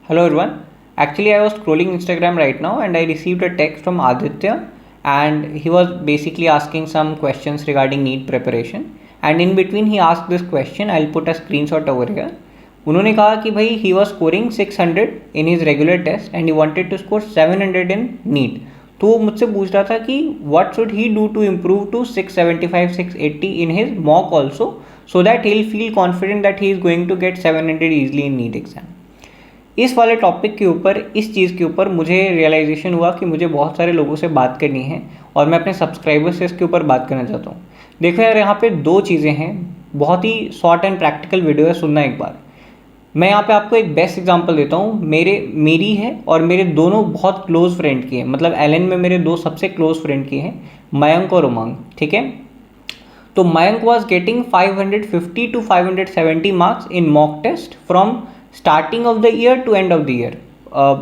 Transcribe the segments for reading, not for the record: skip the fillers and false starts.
Hello everyone. Actually, I was scrolling Instagram right now and I received a text from Aditya, and he was basically asking some questions regarding NEET preparation. And in between, he asked this question. I'll put a screenshot over here. उन्होंने कहा कि भाई he was scoring 600 in his regular test and he wanted to score 700 in NEET. तो वो मुझसे पूछ रहा था कि what should he do to improve to 675 680 in his mock also, so that he'll feel confident that he is going to get 700 easily in NEET exam. इस वाले topic के ऊपर, इस चीज़ के ऊपर मुझे रियलाइजेशन हुआ कि मुझे बहुत सारे लोगों से बात करनी है और मैं अपने सब्सक्राइबर्स से इसके ऊपर बात करना चाहता हूँ। देखो यार, यहाँ पे दो चीज़ें हैं, बहुत ही शॉर्ट एंड प्रैक्टिकल वीडियो है, सुनना एक बार। मैं यहाँ पे आपको एक बेस्ट एग्जांपल देता हूँ। मेरी है और मेरे दोनों बहुत क्लोज फ्रेंड की है, मतलब एलन में मेरे दो सबसे क्लोज फ्रेंड की हैं, मयंक और उमंग। ठीक है, तो Mayank was getting 550 to 570 marks in mock test from starting of the year to end of the year.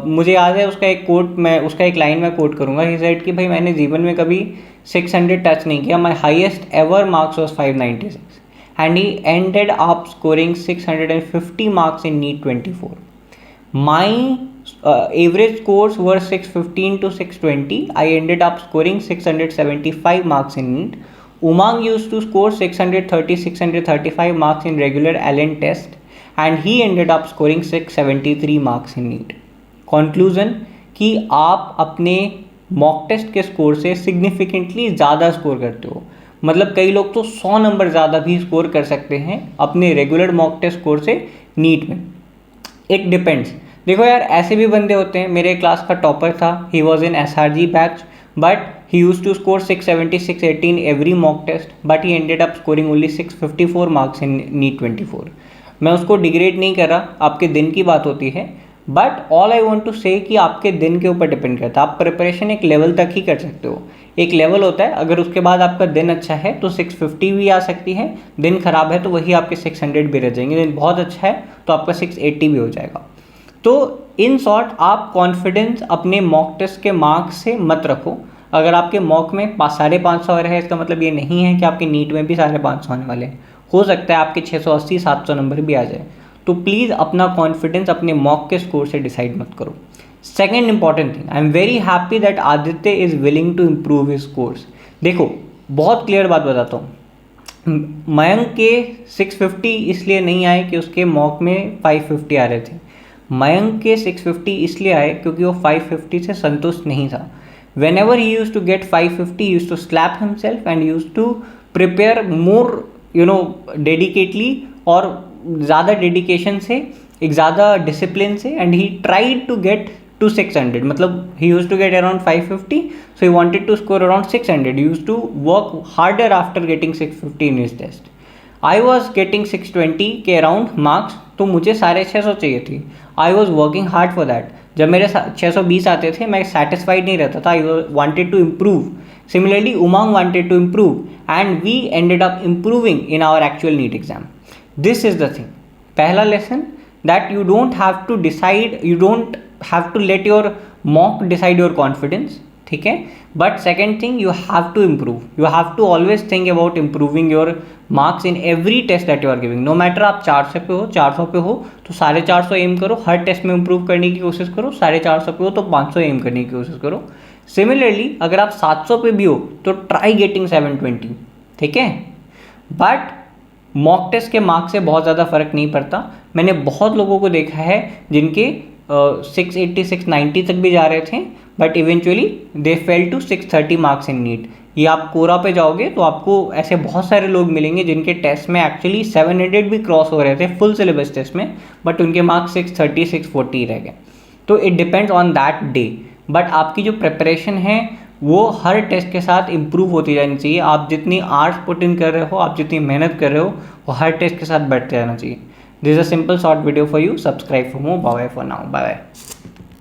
मुझे याद है उसका एक कोट, मैं उसका एक लाइन मैं कोट करूँगा। ही सेड कि भाई मैंने जीवन में कभी 600 टच नहीं किया, my highest ever marks was 596 and he ended up scoring 650 marks in NEET 24. My average scores were 615 to 620. I ended up scoring 675 marks in NEET. Umang used to score 630 635 marks in regular Allen test and he ended up scoring 673 marks in NEET. Conclusion कि आप अपने mock test के score से significantly ज़्यादा score करते हो। मतलब कई लोग तो 100 नंबर ज़्यादा भी स्कोर कर सकते हैं अपने रेगुलर मॉक टेस्ट स्कोर से नीट में। It depends. देखो यार, ऐसे भी बंदे होते हैं। मेरे क्लास का टॉपर था, he was in SRG batch, but he use to score 670 680 in every mock test, but he ended up scoring only 654 marks in NEET 24. मैं उसको डिग्रेड नहीं कर रहा, आपके दिन की बात होती है, but all I want to say कि आपके दिन के ऊपर डिपेंड करता है। आप प्रिपरेशन एक लेवल तक ही कर सकते हो, एक लेवल होता है। अगर उसके बाद आपका दिन अच्छा है तो 650 भी आ सकती है, दिन खराब है तो वही आपके 600 भी रह जाएंगे, दिन बहुत अच्छा है तो आपका 680 भी हो जाएगा। तो इन शॉर्ट, आप कॉन्फिडेंस अपने मॉक टेस्ट के मार्क्स से मत रखो। अगर आपके मॉक में 550 आ रहा है, इसका मतलब ये नहीं है कि आपके नीट में भी 550 आने वाले हैं। हो सकता है आपके 680 700 नंबर भी आ जाए। तो प्लीज़ अपना कॉन्फिडेंस अपने मॉक के स्कोर से डिसाइड मत करो। Second important thing, I am very happy that Aditya is willing to improve his scores. देखो, बहुत क्लियर बात बताता हूँ। मयंक के 650 इसलिए नहीं आए कि उसके मॉक में 550 आ रहे थे। मयंक के 650 इसलिए आए क्योंकि वो 550 से संतुष्ट नहीं था। Whenever he used to get 550, he used to slap himself and used to prepare more, dedicatedly और ज़्यादा डेडिकेशन से, एक ज़्यादा डिसिप्लिन से, and he tried to get to 600. मतलब he used to get around 550, so he wanted to score around 600. He used to work harder after getting 650 in his test. I was getting 620 के around marks, तो मुझे 650 चाहिए थी। I was working hard for that. जब मेरे 620 आते थे, मैं सेटिस्फाइड नहीं रहता था। I wanted to improve. Similarly Umang wanted to improve and we ended up improving in our actual NEET exam. This is the thing. पहला lesson, that you don't have to decide, you don't have to let your mock decide your confidence, ठीक है। But second thing, you have to improve. You have to always think about improving your marks in every test that you are giving. No matter आप 400 पे हो, 400 पे हो तो 450 M करो। हर test में इम्प्रूव करने की कोशिश करो। 450 पे हो तो 500 एम करने की कोशिश करो। सिमिलरली अगर आप 700 पे भी हो तो ट्राई गेटिंग 720, ठीक है। बट मॉक टेस्ट के मार्क्स से बहुत ज़्यादा फर्क नहीं पड़ता। मैंने बहुत लोगों को देखा है जिनके 680 690 तक भी जा रहे थे, but eventually they fell to 630 marks in NEET. ये आप कोरा पे जाओगे तो आपको ऐसे बहुत सारे लोग मिलेंगे जिनके टेस्ट में एक्चुअली 700 भी क्रॉस हो रहे थे फुल सिलेबस टेस्ट में, बट उनके मार्क्स 630 640 रह गए। तो it depends on that day. But आपकी जो प्रिपरेशन है वो हर टेस्ट के साथ इम्प्रूव होती जानी चाहिए। आप जितनी आर्ट्स पुट इन कर रहे हो, आप जितनी मेहनत कर रहे हो, वो हर टेस्ट के साथ बढ़ते जाना चाहिए। This is a simple short video for you. Subscribe for more. Bye bye for now. Bye bye.